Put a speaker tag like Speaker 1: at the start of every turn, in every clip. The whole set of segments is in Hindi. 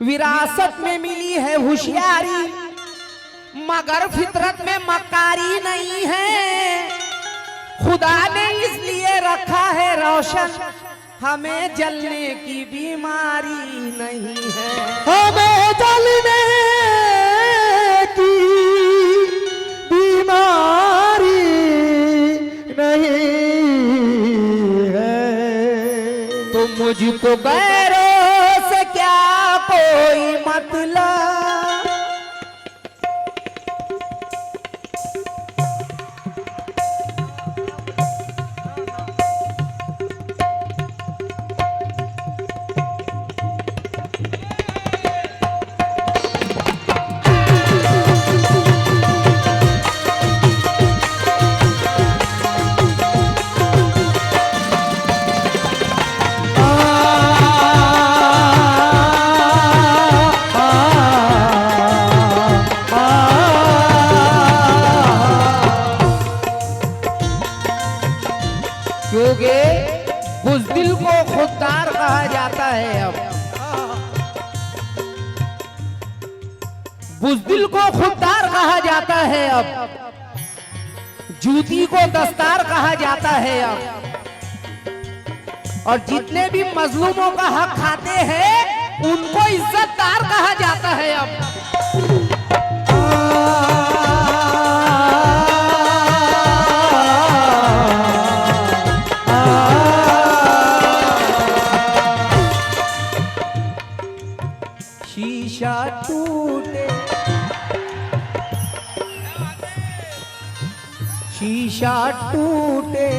Speaker 1: विरासत में मिली है होशियारी, मगर फितरत में मकारी नहीं है। खुदा ने इसलिए रखा है रोशन, हमें जलने की बीमारी नहीं है।
Speaker 2: हमें जलने की बीमारी नहीं है।
Speaker 1: तो मुझको गैरों से क्या कोई मतलब, क्योंकि बुज़दिल को खुददार कहा जाता है। अब बुज़दिल को खुददार कहा जाता है, अब जूती को दस्तार कहा जाता है। अब और जितने भी मजलूमों का हक खाते हैं उनको इज्जतदार कहा जाता है। अब शीशा टूटे, शीशा टूटे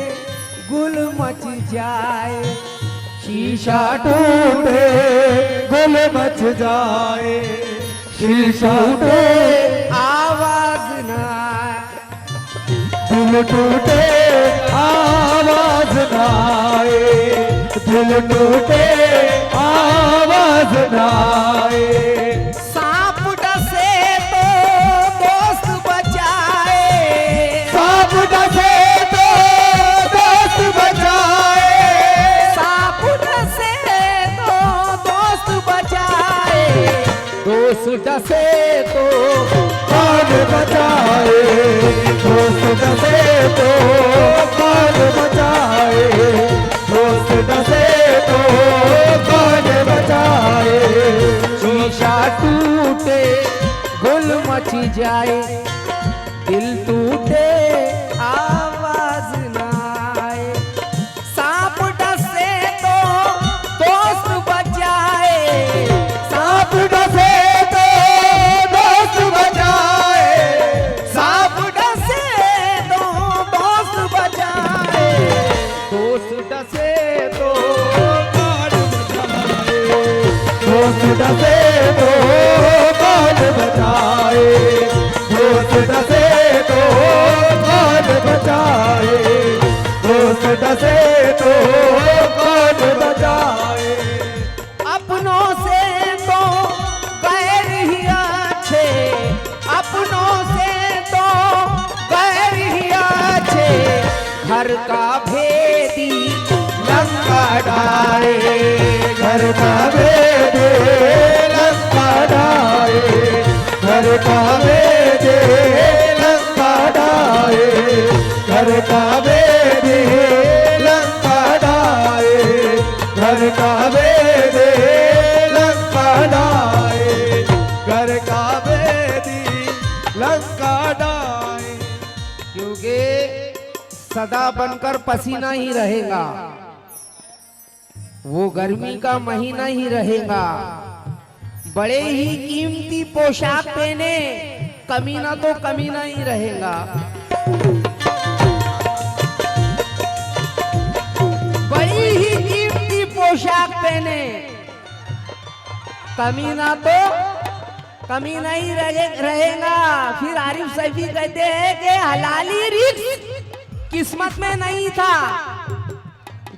Speaker 1: गुल मच जाए,
Speaker 2: शीशा टूटे गुल मच जाए, शीशा टूटे
Speaker 1: आवाज न आए,
Speaker 2: दिल टूटे आवाज न आए, दिल टूटे आवाज न आए।
Speaker 1: सांप डसे तो दोस्त बचाए,
Speaker 2: सांप डसे तो दोस्त बचाए,
Speaker 1: सांप डसे तो दोस्त बचाए, दोस्त डसे तो
Speaker 2: कौन बचाए, दोस्त डसे तो कौन बचाए, दोस्त डसे तो कौन बचाए।
Speaker 1: शीशा टूटे गुल मच जाए, दिल टूटे आवाज न आए, सांप डसे तो दोस्त बचाए,
Speaker 2: सांप डसे तो दोस्त बचाए,
Speaker 1: सांप डसे तो दोस्त बचाए, दोस्त डसे तो
Speaker 2: दोस्त डसे तो कौन बचाए, दोस्त डसे तो कौन बचाए, दोस्त डसे तो कौन बचाए।
Speaker 1: अपनों से तो गैर ही अच्छे, अपनों से तो गैर ही अच्छे, घर का भेदी लंका डाले,
Speaker 2: घर का बेदे लंका डाए, घर का बेदे लंका डाए, घर का बेदे लंका डाए, घर का बेदे लंका डाए, घर का बेदी लंका डाए।
Speaker 1: क्योंकि सदा बनकर पसीना ही रहेगा, वो गर्मी का महीना ही रहेगा। बड़े ही कीमती पोशाक पहने, कमीना तो कमीना ही रहेगा। बड़ी ही कीमती पोशाक पहने, कमीना तो कमीना ही रहेगा। फिर आरिफ सैफी कहते हैं कि हलाली रिस्क किस्मत में नहीं था,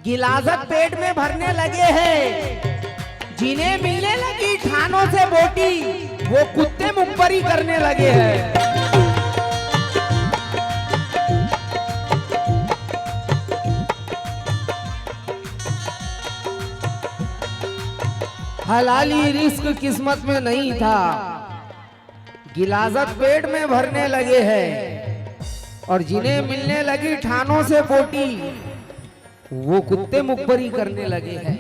Speaker 1: गिलाजत पेट में भरने लगे हैं, जिन्हें मिलने लगी खानों से बोटी वो कुत्ते मुखबरी करने लगे हैं। हलाली रिस्क किस्मत में नहीं था, गिलाजत पेट में भरने लगे हैं, और जिन्हें मिलने लगी ठानों से बोटी वो कुत्ते मुखबरी करने लगे हैं।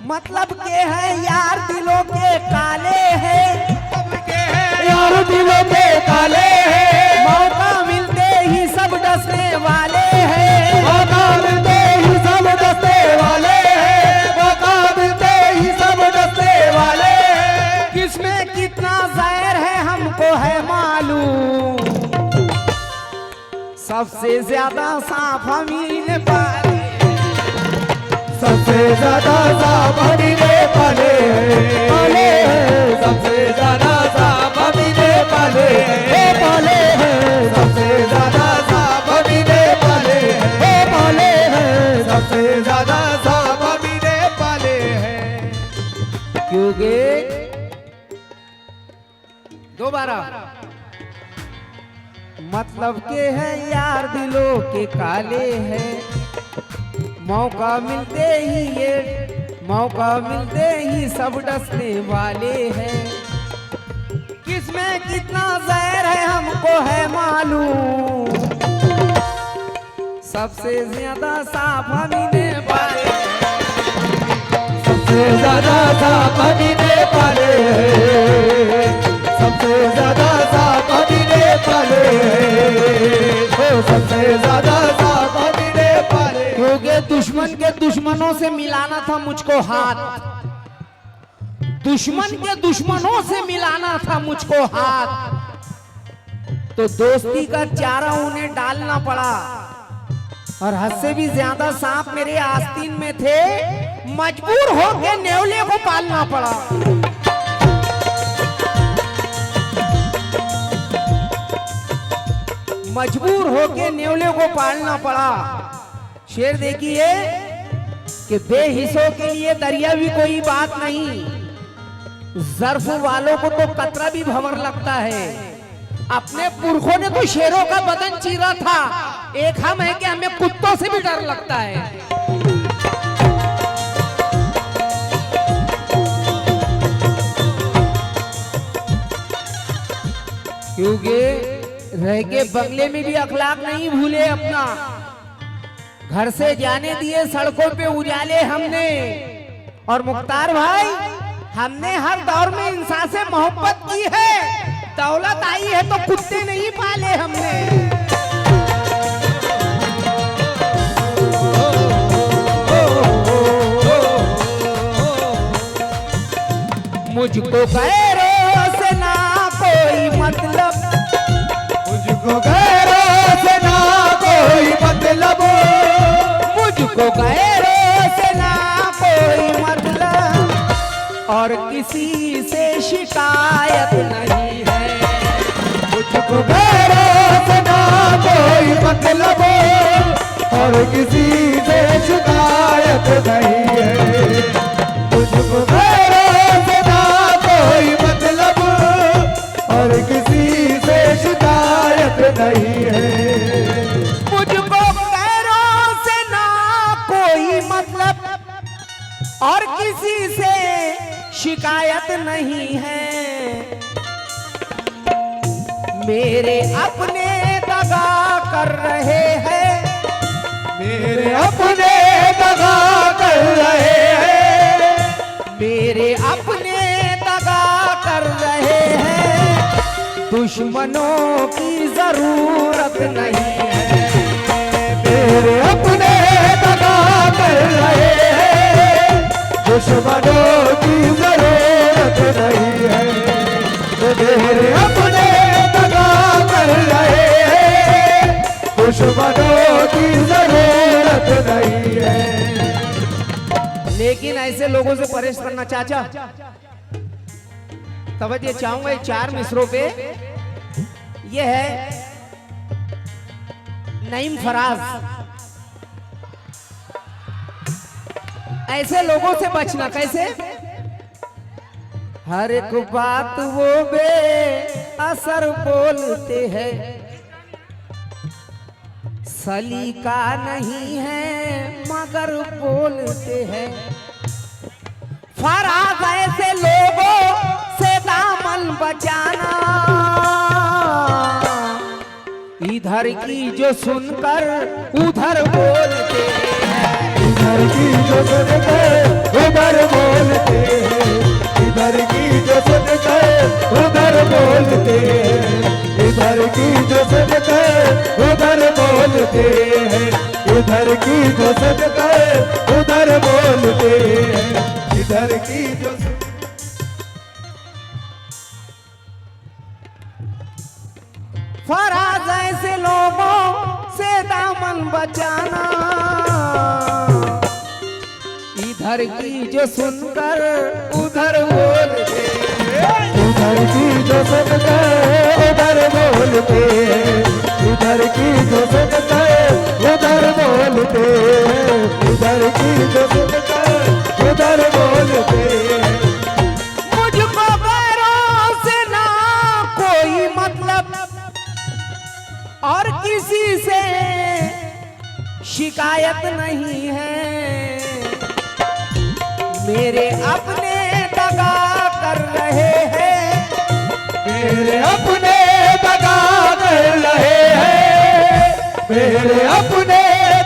Speaker 1: मतलब के है यार दिलों के काले हैं,
Speaker 2: यार दिलों के काले हैं,
Speaker 1: मौका मिलते ही सब डसने वाले हैं,
Speaker 2: मौका मिलते ही सब डसने वाले हैं, मौका मिलते ही सब डसने वाले हैं।
Speaker 1: किसमें कितना जहर है हमको है मालूम, सबसे ज्यादा सांप हम ही ने पाले,
Speaker 2: सबसे ज्यादा सांप हम ही ने पाले हैं, सबसे ज्यादा सांप हम ही ने पाले हैं, सबसे ज्यादा सांप हम ही ने पाले हैं, सबसे ज्यादा सांप हम ही ने पाले हैं।
Speaker 1: क्योंकि दोबारा मतलब के हैं यार दिलों के काले हैं, मौका मिलते ही सब डसने वाले हैं। किसमें कितना जहर है हमको है मालूम, सबसे ज्यादा सांप हम ही ने पाले,
Speaker 2: सबसे ज्यादा सांप हम ही ने पाले हैं, सबसे ज्यादा सांप हम ही ने पाले हैं, सबसे ज्यादा सांप हम ही ने पाले।
Speaker 1: क्योंकि दुश्मन के दुश्मनों से मिलाना था मुझको हाथ, दुश्मन के दुश्मनों से मिलाना था मुझको हाथ, तो दोस्ती का चारा उन्हें डालना पड़ा, और हद से भी ज्यादा सांप मेरे आस्तीन में थे, मजबूर होकर नेवले को पालना पड़ा। मजबूर होके नेवले को पालना पड़ा। शेर देखिए कि बेहिस्सों के लिए दरिया भी कोई बात नहीं, जर्फ वालों को तो कतरा भी भंवर लगता है। अपने पुरखों ने तो शेरों का बदन चीरा था, एक हम है कि हमें कुत्तों से भी डर लगता है। क्योंकि रह के बंगले में भी अखलाक नहीं भूले अपना, घर से जाने दिए सड़कों पे उजाले हमने। और मुख्तार भाई, हमने हर दौर में इंसान से मोहब्बत की है, दौलत आई है तो कुत्ते नहीं पाले हमने। मुझको गैरों से ना कोई मतलब,
Speaker 2: मुझको गैरों से ना कोई मतलब,
Speaker 1: मुझको गैरों से ना कोई मतलब, और किसी से शिकायत नहीं है।
Speaker 2: मुझको गैरों से ना कोई मतलब, और किसी से शिकायत नहीं है। मुझको गैरों से ना कोई मतलब, और किसी से शिकायत नहीं है।
Speaker 1: मुझको गैरों से ना कोई मतलब, और किसी से शिकायत नहीं है। मेरे अपने दगा कर रहे हैं,
Speaker 2: मेरे अपने दगा कर रहे हैं,
Speaker 1: मेरे अपने दगा कर रहे हैं, दुश्मनों की जरूरत नहीं है।
Speaker 2: मेरे अपने दगा कर रहे हैं, दुश्मनों की जरूरत नहीं है। मेरे अपने दगा कर रहे हैं, दुश्मनों की जरूरत नहीं है।
Speaker 1: लेकिन ऐसे लोगों से परहेज करना चाचा। तवज्जो चाहूंगा ये चार मिसरों पे। ये है नईम फराज। ऐसे लोगों से बचना कैसे? हर एक बात वो असर बोलते हैं, सलीका नहीं है मगर बोलते हैं। फराज ऐसे लोगों से दामन बचाना, इधर की जो सुनकर उधर बोलते हैं।
Speaker 2: इधर की जो सुनकर उधर बोलते हैं, इधर की जो सुनकर उधर बोलते हैं, इधर की जो सुनकर उधर बोलते हैं, इधर की जो सुनकर उधर बोलते हैं, इधर की जो
Speaker 1: फराज ऐसे लोगों से दामन बचाना, इधर की जो सुनकर उधर बोलते हैं।
Speaker 2: इधर की जो सुनकर उधर बोलते हैं, इधर की जो सुनकर उधर बोलते हैं, इधर की जो सुनकर उधर बोलते हैं।
Speaker 1: मुझको गैरों से ना कोई मतलब और किसी से शिकायत नहीं है। मेरे अपने दगा कर रहे हैं,
Speaker 2: मेरे अपने दगा कर रहे हैं, मेरे अपने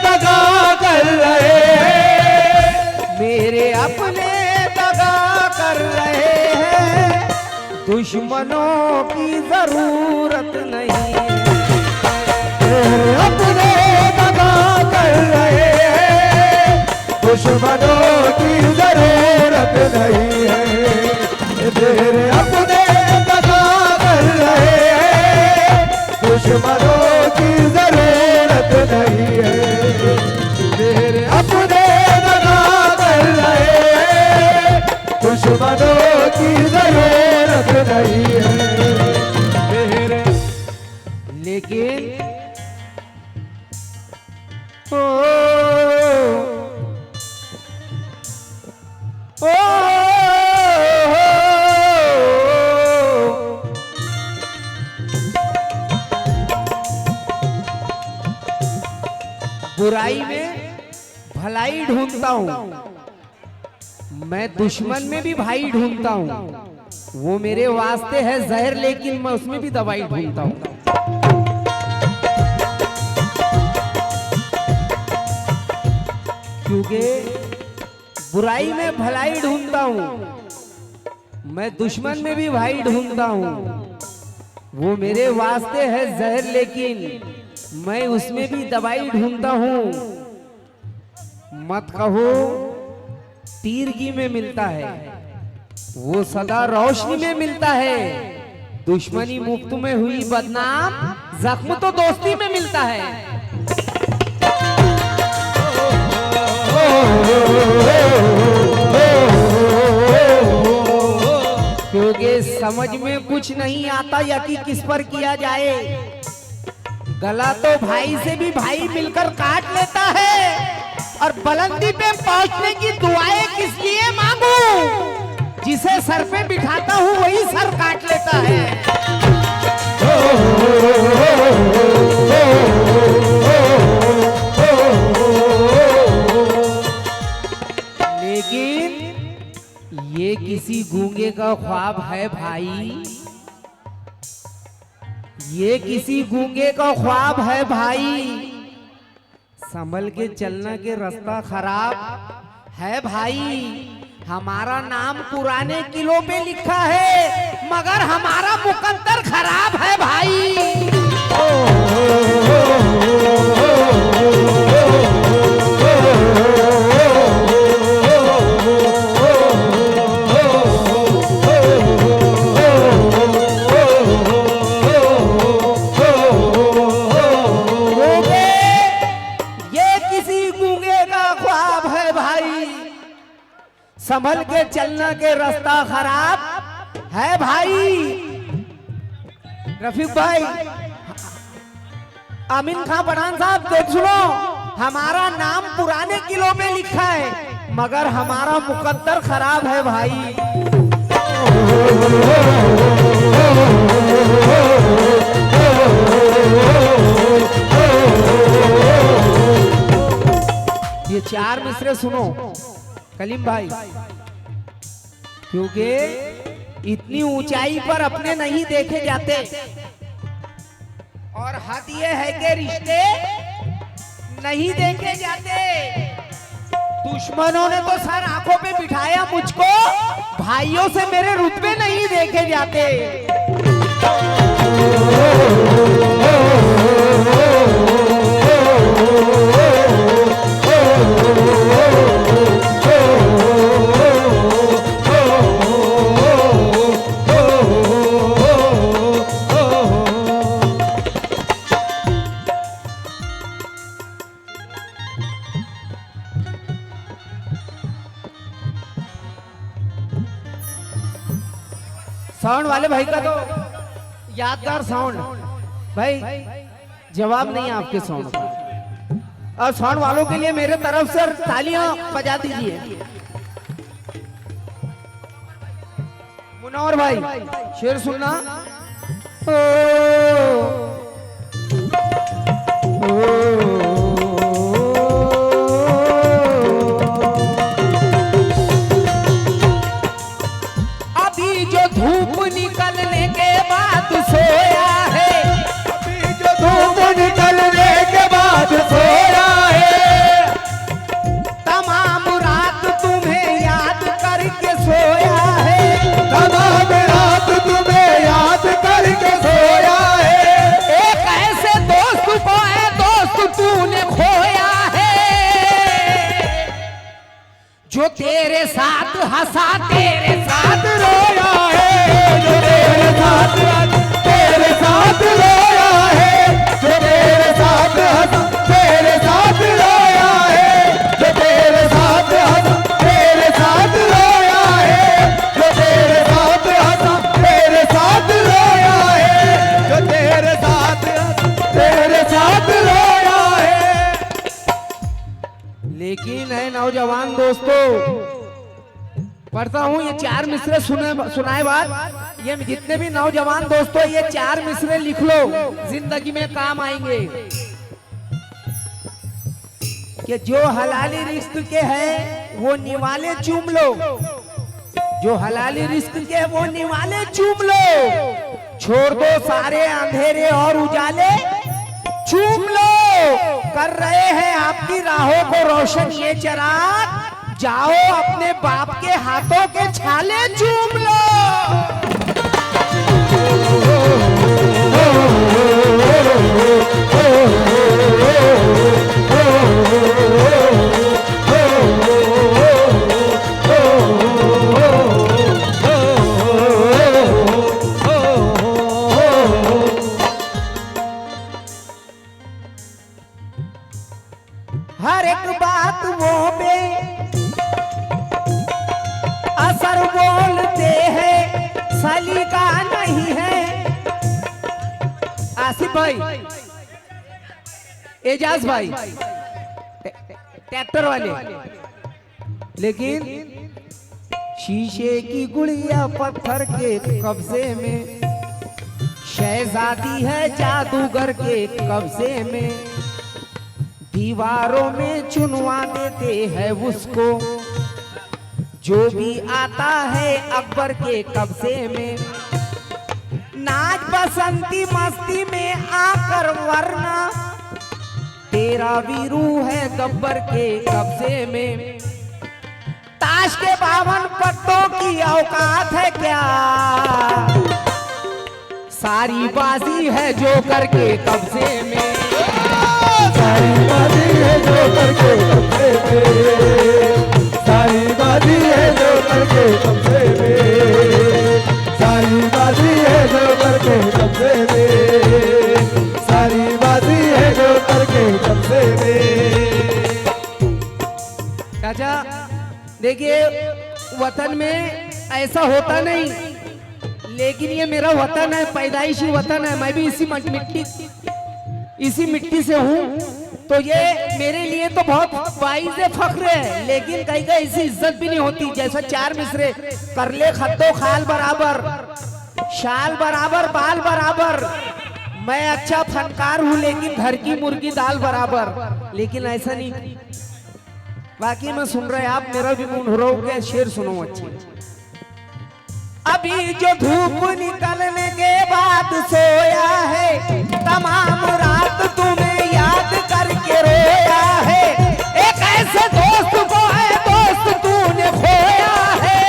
Speaker 2: दगा कर रहे हैं,
Speaker 1: मेरे अपने दगा कर रहे हैं। दुश्मनों की जरूरत नहीं है।
Speaker 2: मेरे अपने दगा कर रहे हैं, दुश्मनों की जरूरत नहीं है। मेरे अपने दगा कर रहे हैं, दुश्मनों की जरूरत नहीं है। मेरे अपने दगा कर रहे हैं, दुश्मनों की जरूरत नहीं है। मेरे
Speaker 1: लेकिन ओ, ओ, बुराई में भलाई ढूंढता हूँ, मैं दुश्मन में भी भाई ढूंढता हूँ। वो मेरे वास्ते है जहर, लेकिन मैं उसमें भी दवाई ढूंढता हूँ। क्योंकि बुराई में भलाई ढूंढता हूँ, मैं दुश्मन में भी भाई ढूंढता हूँ। वो मेरे वास्ते है जहर, लेकिन मैं उसमें भी दवाई ढूंढता हूँ। मत कहो तीरगी में मिलता है, वो सदा रोशनी में मिलता है। दुश्मनी मुफ्त में हुई बदनाम, जख्म तो दोस्ती में मिलता है। क्योंकि समझ में कुछ नहीं आता यकीन किस पर किया जाए। गला तो भाई से भी भाई मिलकर काट लेता है, और बुलंदी पे पहुंचने की दुआएं किस लिए मांगू? जिसे सर पे बिठाता हूँ वही सर काट लेता है। लेकिन ये किसी गूंगे का ख्वाब है भाई, ये किसी गूंगे का ख्वाब है भाई। संभल के चलना के रास्ता खराब है भाई। हमारा नाम पुराने किलो पे लिखा है, मगर हमारा मुकद्दर खराब है भाई। संभल के चलना के रास्ता खराब है भाई। रफीक भाई, आमीन खान पठान साहब, देख सुनो, हमारा नाम पुराने किलो में लिखा है, मगर हमारा मुकद्दर खराब है भाई। चार मिसरे सुनो कलीम भाई, क्योंकि इतनी ऊंचाई पर अपने नहीं देखे जाते। और हद ये है कि रिश्ते नहीं देखे जाते। दुश्मनों ने तो सर आंखों पे बिठाया मुझको, भाइयों से मेरे रुतबे नहीं देखे जाते। साउंड वाले भाई का तो यादगार साउंड भाई, जवाब नहीं है आपके साउंड का। और साउंड वालों के लिए मेरे तरफ से तालियां बजा दीजिए। मुनव्वर भाई शेर सुनना। अभी जो धूप निकलने के बाद सोया है,
Speaker 2: अभी जो धूप निकलने के बाद सोया है,
Speaker 1: तमाम रात तुम्हें याद करके सोया है,
Speaker 2: तमाम रात तुम्हें याद करके सोया है।
Speaker 1: एक ऐसे दोस्त को है दोस्त तूने खोया है, जो तेरे साथ हंसा तेरे साथ
Speaker 2: रोया है, जो तेरे साथ रोया है, जो तेरे साथ हंसा तेरे साथ रोया है, जो तेरे साथ हंसा तेरे साथ रोया है, जो तेरे साथ हंसा तेरे साथ रोया है, जो तेरे साथ हंसा तेरे साथ रोया है।
Speaker 1: लेकिन है नौजवान दोस्तों, पढ़ता हूँ ये चार मिसरे सुनाए बाद, ये जितने भी नौजवान दोस्तों ये चार मिसरे लिख लो, जिंदगी में काम आएंगे। कि जो हलाली रिस्क के है वो निवाले चूम लो, जो हलाली रिस्क के है वो निवाले चूम लो, छोड़ दो सारे अंधेरे और उजाले चूम लो। कर रहे हैं आपकी राहों को रोशन ये चिराग, जाओ अपने बाप के हाथों के छाले चूम लो। हर एक बात वो पे असर बोलते हैं, सलीका नहीं है। आसिफ भाई, एजाज भाई, ट्रैक्टर वाले, लेकिन शीशे की गुड़िया पत्थर के कब्जे में, शहजादी है जादूगर के कब्जे में, दीवारों में चुनवा देते हैं उसको, जो भी आता है अकबर के कब्जे में। नाच बसंती मस्ती में आकर वरना, तेरा वीरू है गब्बर के कब्जे में। ताश के 52 पत्तों की औकात है क्या, सारी बाजी है जोकर के कब्जे में।
Speaker 2: सारी बाजी है जोकर के कब्जे में, सारी बाजी है जोकर के कब्जे में, सारी बाजी है जोकर के कब्जे में, सारी बाजी है जोकर के कब्जे में।
Speaker 1: चाचा देखिए, वतन में ऐसा होता नहीं, लेकिन ये मेरा वतन है, पैदाइशी वतन है, मैं भी इसी मिट्टी से हूँ, तो ये मेरे लिए तो बहुत बाइज़ फख्र है। लेकिन कहीं का ऐसी इज्जत भी नहीं होती, जैसा चार मिसरे कर ले खद्दो खाल बराबर, शाल बराबर, बाल बराबर। मैं अच्छा फनकार हूँ, लेकिन घर की मुर्गी दाल बराबर। लेकिन ऐसा नहीं, बाकी में सुन रहे आप, मेरा भी मूड हो रहा हो के शेर सुनो अच्छे। अभी जो धूप निकलने के बाद सोया है, तमाम रात तुम्हें याद करके रोया है। एक ऐसे दोस्त को है दोस्त तूने खोया है,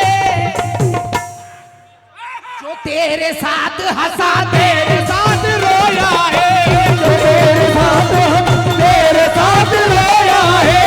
Speaker 1: जो तेरे साथ हंसा तेरे साथ रोया है, जो तेरे साथ तेरे साथ रोया है,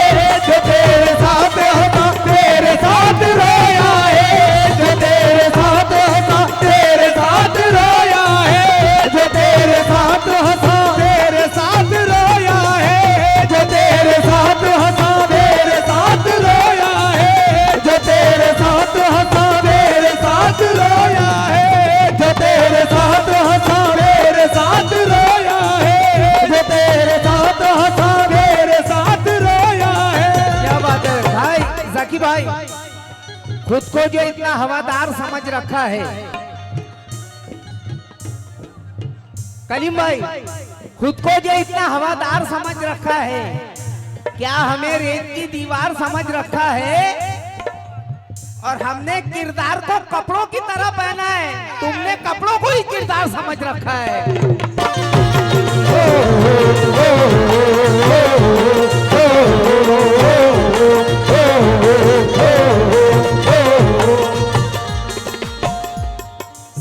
Speaker 1: जो तेरे साथ हंसा तेरे साथ रोया है, जो तेरे साथ हंसा तेरे साथ रोया है, जो तेरे साथ हंसा तेरे साथ रोया है, जो तेरे साथ हंसा तेरे साथ रोया है, जो तेरे साथ हंसा तेरे साथ रोया है, जो तेरे साथ हंसा तेरे साथ रोया है, जो तेरे साथ हंसा तेरे साथ रोया है। क्या बात है भाई जाकी भाई, खुद को जो इतना हवादार समझ रखा है। कलीम भाई, खुद को जो इतना हवादार समझ रखा है, क्या हमें रेत की दीवार समझ रखा है? और हमने किरदार को कपड़ों की तरह पहना है, तुमने कपड़ों को ही किरदार समझ रखा है।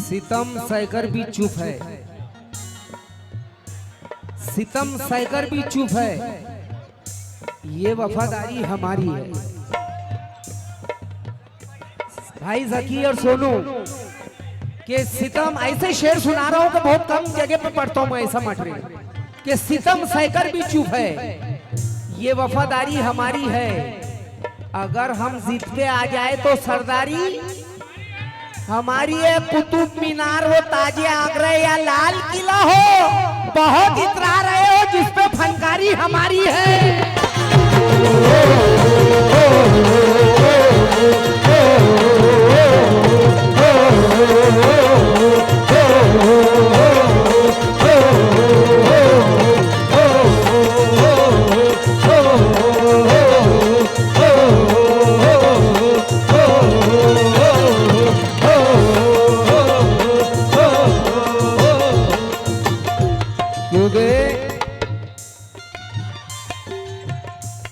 Speaker 1: सितम सहकर भी चुप है, सितम सहकर भी चुप है, ये वफादारी हमारी है। भाई जकी और सोनू के सितम, ऐसे शेर सुना रहा हूं कि बहुत कम जगह पे पढ़ता हूं मैं ऐसा मटेरियल, कि सितम सहकर भी चुप है, ये वफादारी हमारी है। अगर हम जिद पे आ जाए तो सरदारी हमारी है। कुतुब मीनार हो, ताजे आगरा या लाल किला हो, बहुत इतरा रहे हो जिस पे फनकारी हमारी है।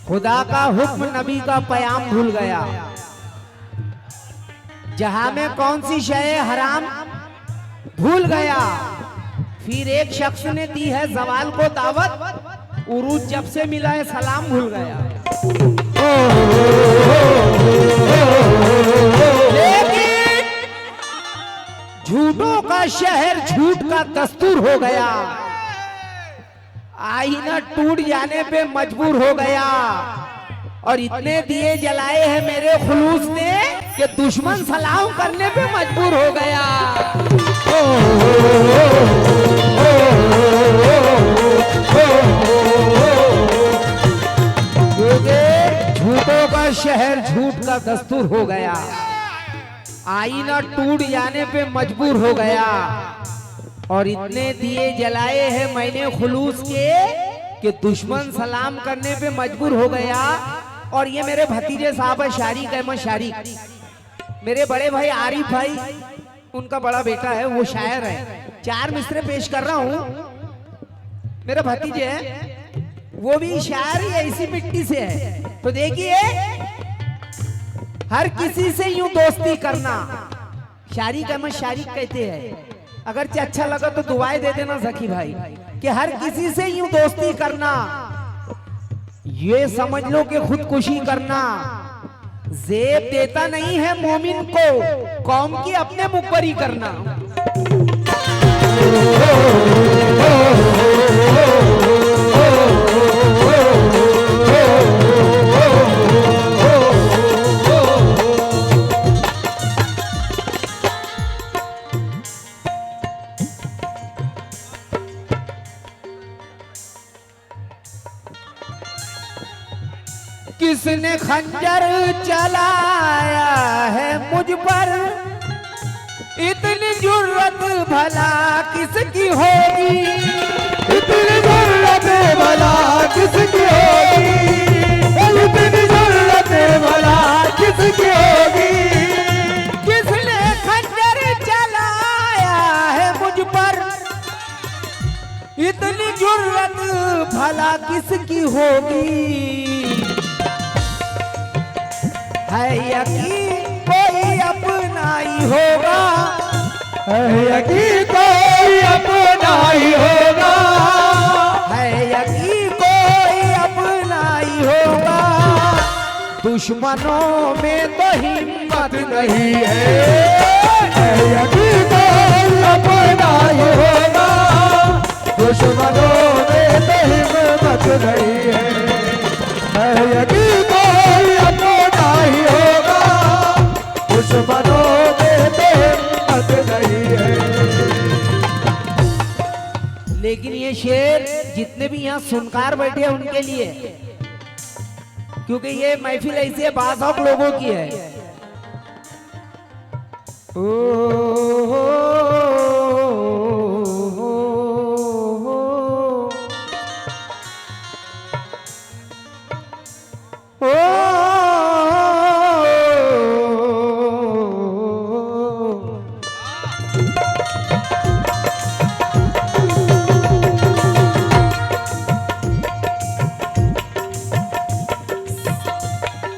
Speaker 1: खुदा का हुक्म नबी का पयाम भूल गया, जहां में कौन सी शय हराम भूल गया। फिर एक शख्स ने दी है जवाल को दावत, उरूज जब से मिला है सलाम भूल गया। लेकिन झूठों का शहर झूठ का दस्तूर हो गया, आईना टूट जाने पे मजबूर हो गया। और इतने दिए जलाए हैं मेरे खुलूस ने कि दुश्मन सलाम करने पे मजबूर हो गया। क्योंकि झूठों का शहर झूठ का दस्तूर हो गया, आईना टूट जाने पे मजबूर हो गया। और इतने दिए जलाए हैं मैंने खुलूस के कि दुश्मन सलाम करने पे मजबूर हो गया। और ये मेरे भतीजे साहब है शारिक अहमद शारिक, मेरे बड़े भाई आरिफ भाई, उनका बड़ा बेटा है, वो शायर है। 4 मिसरे पेश कर रहा हूँ। मेरे भतीजे है, वो भी शायर ही ऐसी मिट्टी से है। तो देखिए, हर किसी से यूं दोस्ती करना, शारिक अहमद शारिक कहते हैं। अगर अच्छा लगा तो दुआएं दे देना जकी भाई, कि हर किसी से यूं दोस्ती करना, ये समझ लो कि खुदकुशी करना। जेब देता नहीं है मोमिन को, कौम की अपने मुखबरी करना। किसने खंजर चलाया है मुझ पर, इतनी जुर्रत भला किसकी होगी,
Speaker 2: इतनी जरूरत भला किसकी होगी, इतनी जरूरत
Speaker 1: भला किसकी होगी, है यकीन कोई अपना ही होगा,
Speaker 2: है यकीन कोई अपना ही होगा,
Speaker 1: है यकीन कोई अपना ही होगा। दुश्मनों में तो हिम्मत नहीं है
Speaker 2: यकीन कोई अपना ही होगा, दुश्मनों में तो हिम्मत नहीं है यकीन कोई अपना ही होगा, दुश्मनों में तो हिम्मत नहीं है।
Speaker 1: लेकिन ये शेर जितने भी यहाँ सुनकार बैठे हैं उनके लिए, क्योंकि ये महफिल ऐसे बासौक लोगों की है। ओ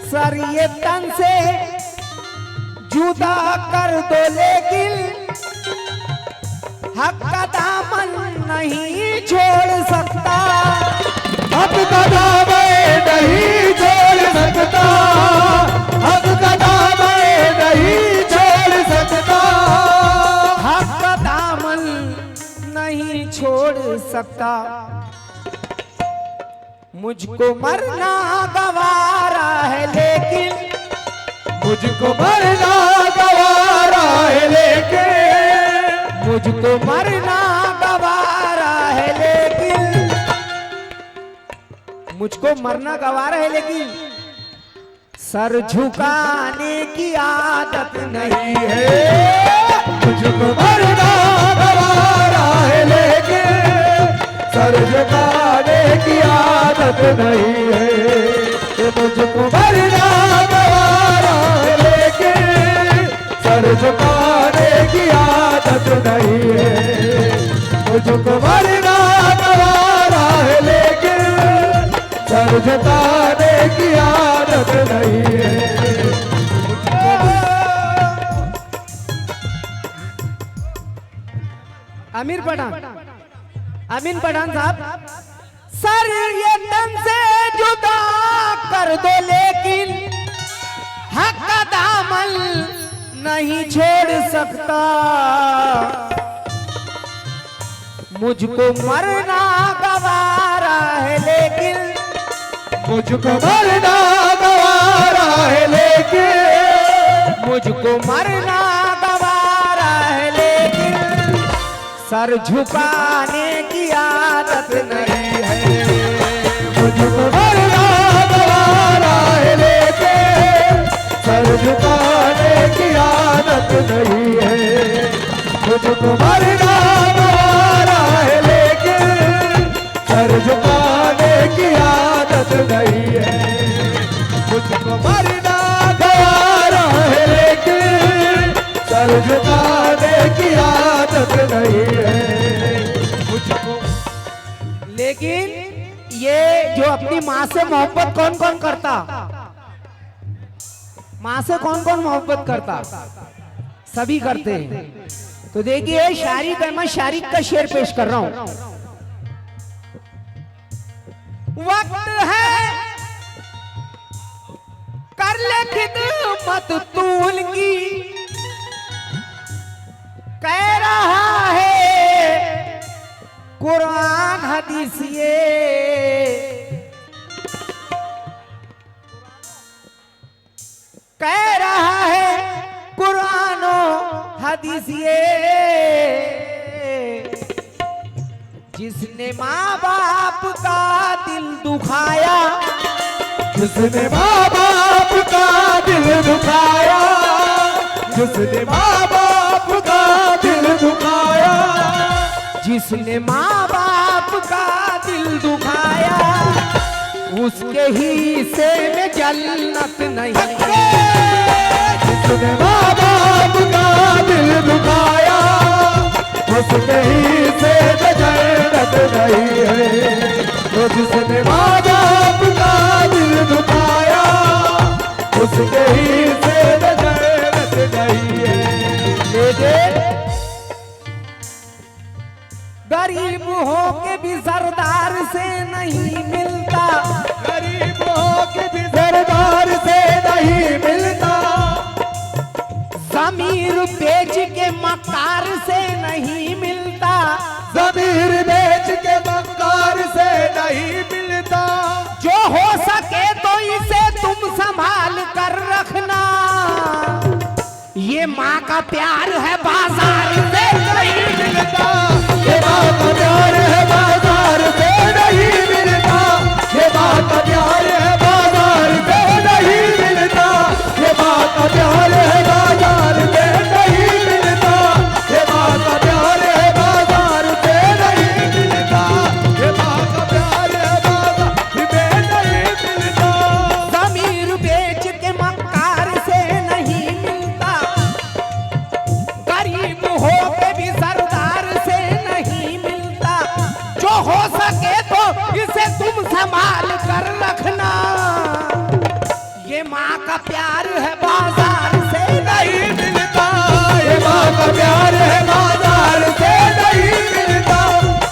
Speaker 1: सर ये तन से जुदा कर दो, लेकिन हक का दामन नहीं छोड़ सकता,
Speaker 2: हक का दामन नहीं छोड़ सकता, हक का दामन नहीं छोड़ सकता,
Speaker 1: हक का दामन नहीं छोड़ सकता। मुझको मरना गवारा है लेकिन,
Speaker 2: मुझको मरना गवारा है लेकिन,
Speaker 1: मुझको मरना गवारा है लेकिन, मुझको मरना गवारा है लेकिन सर झुकाने की आदत नहीं है।
Speaker 2: मुझको मरना गवारा है लेकिन सर झुकाने की आदत नहीं है, मुझको मरना गवारा है लेकिन सर झुकाने की आदत नहीं है, मुझको मरना गवारा है लेकिन सर झुकाने की आदत नहीं है।
Speaker 1: आमिर पठान, अमीन पठान साहब, सर ये तन से जुदा कर दो लेकिन हक का दामन नहीं छोड़ सकता। मुझको मरना गवारा है लेकिन,
Speaker 2: मुझको मरना गवारा है लेकिन,
Speaker 1: मुझको मरना गवारा है लेकिन सर झुकाने की आदत नहीं है।
Speaker 2: मुझको मरना गवारा है लेकिन सर झुकाने की आदत नहीं है, मुझको मरना गवारा है लेकिन सर झुकाने की आदत नहीं है, मुझको मरना गवारा है लेकिन सर झुकाने की आदत नहीं है, मुझको।
Speaker 1: लेकिन ये जो अपनी माँ से मोहब्बत कौन कौन करता, माँ से कौन कौन मोहब्बत करता, सभी करते हैं। तो देखिए शारिक अहमद शारिक का शेर पेश कर रहा हूं। वक्त है कर ले खिदमत तू उनकी, कह रहा है कुरान हदीस ये, कह रहा है कुरान हदीस ये, जिसने माँ बाप का दिल दुखाया,
Speaker 2: जिसने माँ बाप का दिल दुखाया, जिसने माँ बाप का दिल दुखाया,
Speaker 1: जिसने माँ बाप का दिल दुखाया, उसके हिस्से में जन्नत नहीं है।
Speaker 2: जिसने माँ बाप का दिल दुखाया, उसके हिस्से में जन्नत जरूरत नहीं है। तो जिसने माँ बाप का दिल दुखाया उसके ही से जरूरत नहीं है। लेकिन
Speaker 1: गरीब हो के भी सरदार से नहीं मिलता,
Speaker 2: गरीब हो के भी सरदार से नहीं मिलता,
Speaker 1: ज़मीर बेच के मकार से नहीं मिलता,
Speaker 2: ज़मीर बेच के मकार से नहीं मिलता।
Speaker 1: जो हो सके तो इसे तुम संभाल कर रखना, ये माँ का प्यार है बाजार से नहीं मिलता,
Speaker 2: ये माँ का प्यार है बाजार से नहीं मिलता, ये माँ का प्यार है बाजार से नहीं मिलता, ये माँ का प्यार है बाजार से नहीं मिलता, ये माँ का प्यार है बाजार से नहीं मिलता, ये माँ का प्यार है बाजार से नहीं मिलता।
Speaker 1: ज़मीर बेच के मकार से नहीं मिलता, गरीब हो के भी सरदार से नहीं मिलता, जो हो सके तो इसे तुम संभाल कर रखना, ये माँ का प्यार है बाजार से नहीं
Speaker 2: मिलता, ये माँ का प्यार है बाजार से नहीं मिलता,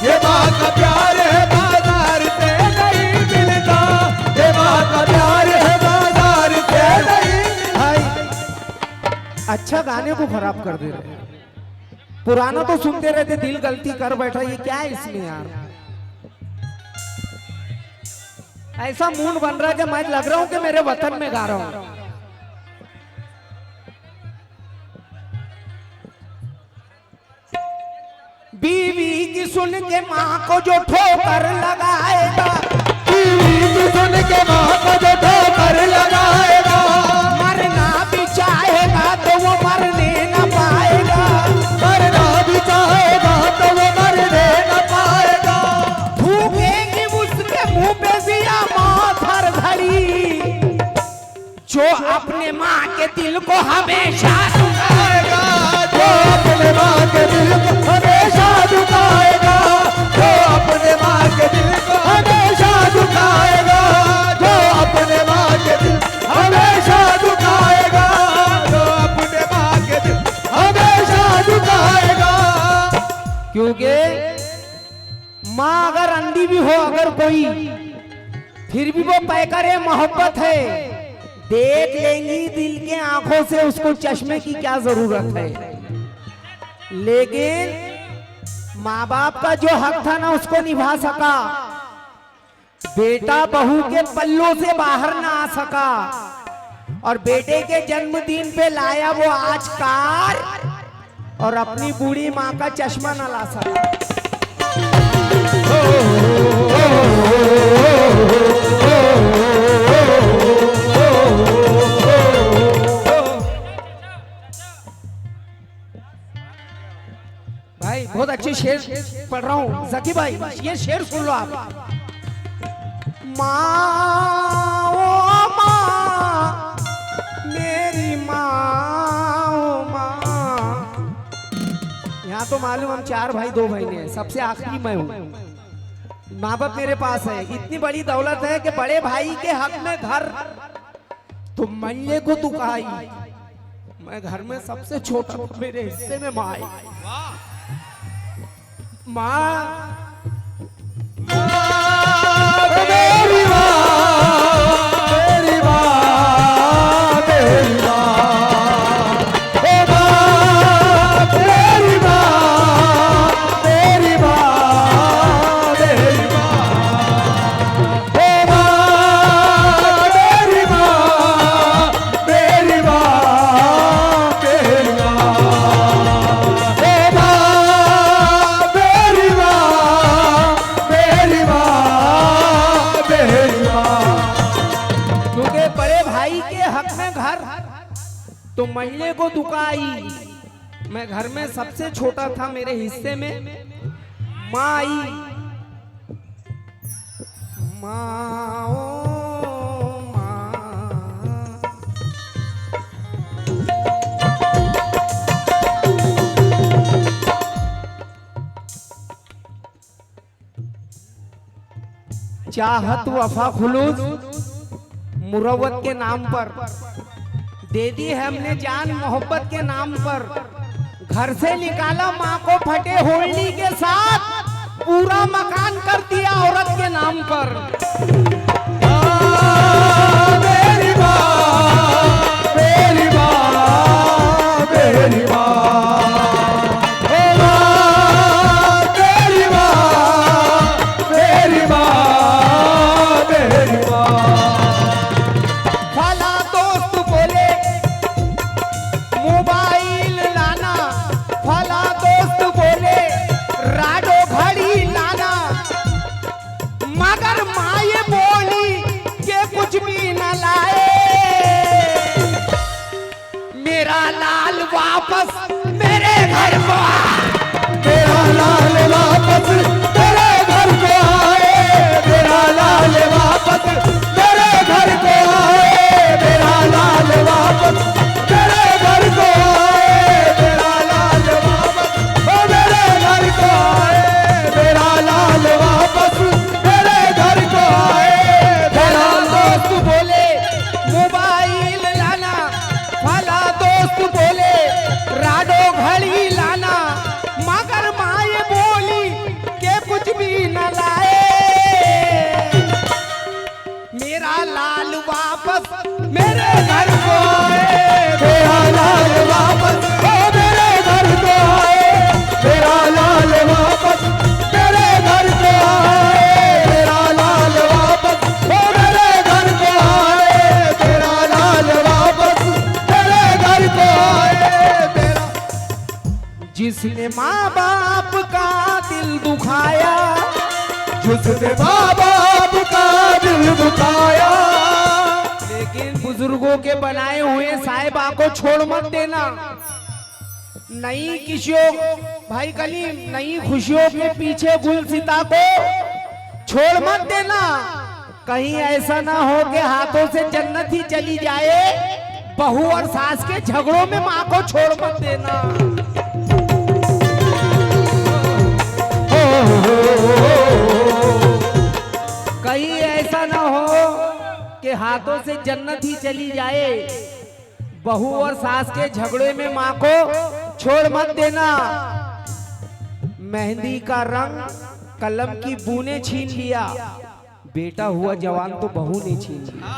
Speaker 2: ये माँ का प्यार है बाजार से नहीं मिलता, ये माँ का प्यार है बाजार से नहीं।
Speaker 1: भाई अच्छा गाने को खराब कर दे रहे, पुराना तो सुनते रहते, दिल गलती कर बैठा, ये क्या है इसमें यार? ऐसा मूड बन रहा है कि मैं लग रहा हूं कि मेरे वतन में गा रहा हूं। बीवी की सुन के माँ को जो ठोकर लगाएगा,
Speaker 2: बीवी की सुन के माँ को जो ठोकर लगाएगा,
Speaker 1: मरना भी चाहेगा तो वो मरने न पाएगा,
Speaker 2: मरना भी चाहेगा तो वो मरने न पाएगा,
Speaker 1: थूकेंगी उसके मुंह पे जिया मौत हर घड़ी, जो अपने माँ के दिल को हमेशा
Speaker 2: दुखाएगा, जो अपने माँ के दिल को हमेशा दुखाएगा, जो अपने माँ के दिल को हमेशा दुखाएगा, जो अपने माँ के दिल हमेशा दुखाएगा, जो अपने माँ के दिल हमेशा दुखाएगा।
Speaker 1: क्योंकि माँ अगर अंधी भी हो अगर कोई, फिर भी वो पैकरे मोहब्बत है, देख लेंगी दिल के आंखों से, उसको चश्मे की क्या जरूरत है। लेकिन माँ बाप का जो हक था ना उसको निभा सका, बेटा बहू के पल्लों से बाहर ना आ सका, और बेटे के जन्मदिन पे लाया वो आज कार, और अपनी बूढ़ी माँ का चश्मा ना ला सका। भाई बहुत अच्छी शेर पढ़ रहा हूँ जकी भाई, ये शेर सुन लो आप। माँ ओ माँ मेरी माँ ओ माँ, यहाँ तो मालूम हम 4 भाई 2 बहनें हैं, सबसे आखिरी मैं हूँ। माँ बाप मेरे पास है, इतनी बड़ी दौलत है कि बड़े भाई के हक में घर, तो मल्ले को दुखाई, मैं घर में सबसे छोटा, मेरे हिस्से में माँ आई। माँ
Speaker 2: मेरी माँ, मेरी माँ, मेरी माँ, ओ माँ, मेरी माँ, मेरी माँ, मेरी माँ, ओ माँ, मेरी माँ, मेरी माँ, मेरी माँ, ओ माँ, मेरी माँ, मेरी माँ, मेरी माँ।
Speaker 1: क्योंकि बड़े भाई के हक में घर, तो महीने को दुकाई, मैं घर में सबसे छोटा था, मेरे हिस्से में माँ आई। माँ ओ माँ, चाहत वफा खुलूस मुरव्वत के नाम पर दे दी है हमने जान मोहब्बत के नाम पर। घर से निकाला माँ को फटे होली के साथ, पूरा मकान कर दिया औरत के नाम पर।
Speaker 2: मेरी माँ, मेरी माँ, मेरी माँ,
Speaker 1: वापस मेरे घर को
Speaker 2: मेरा लाल वापस मेरे घर को आए, मेरा लाल वापस मेरे घर को आए, मेरा लाल वापस मेरे घर को आए, मेरा लाल वापस मेरे घर को आए, मेरा लाल वापस मेरे घर को आए।
Speaker 1: मेरा दोस्त बोले मोबाइल लाना, फला दोस्त बोले राडो घड़ी लाना, मगर माए बोली के कुछ भी न लाए। मेरा लाल वापस मेरे घर को आए,
Speaker 2: मेरा लाल वापस मेरे घर को आए, मेरा लाल वापस मेरे घर को आए, मेरा लाल वापस मेरे घर को आए, मेरा लाल वापस मेरे घर को आए। मेरा
Speaker 1: जिसने माँ बाप का दिल दुखाया,
Speaker 2: जिसने माँ बाप का दिल दुखाया,
Speaker 1: लेकिन बुजुर्गों के बनाए हुए साहिबा को छोड़ मत देना। नई खुशियों भाई कलीम, नई खुशियों के पीछे गुलसिता को छोड़ मत देना। कहीं ऐसा ना हो कि हाथों से जन्नत ही चली जाए। बहू और सास के झगड़ों में माँ को छोड़ मत देना। कहीं ऐसा ना हो कि हाथों से जन्नत ही चली जाए। बहू और सास के झगड़े में माँ को छोड़ मत देना। मेहंदी का रंग कलम की बू ने छीन लिया, बेटा हुआ जवान तो बहू ने छीन लिया।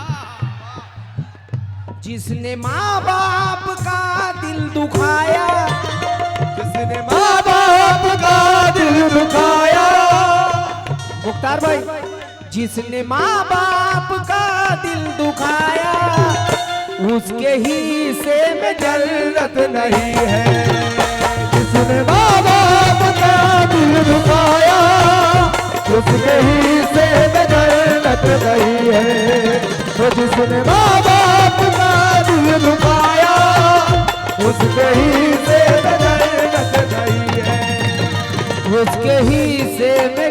Speaker 1: जिसने माँ बाप का दिल दुखाया,
Speaker 2: जिसने माँ बाप का दिल दुखाया,
Speaker 1: मुख्तार भाई, जिसने माँ बाप का दिल दुखाया, उसके ही से में
Speaker 2: जन्नत नहीं है। जिसने माँ बाप का दिल दुखाया, उसके ही से में जन्नत नहीं है। तो जिसने माँ बाप का दिल दुखाया, उसके ही से में जन्नत नहीं है।
Speaker 1: उसके ही से में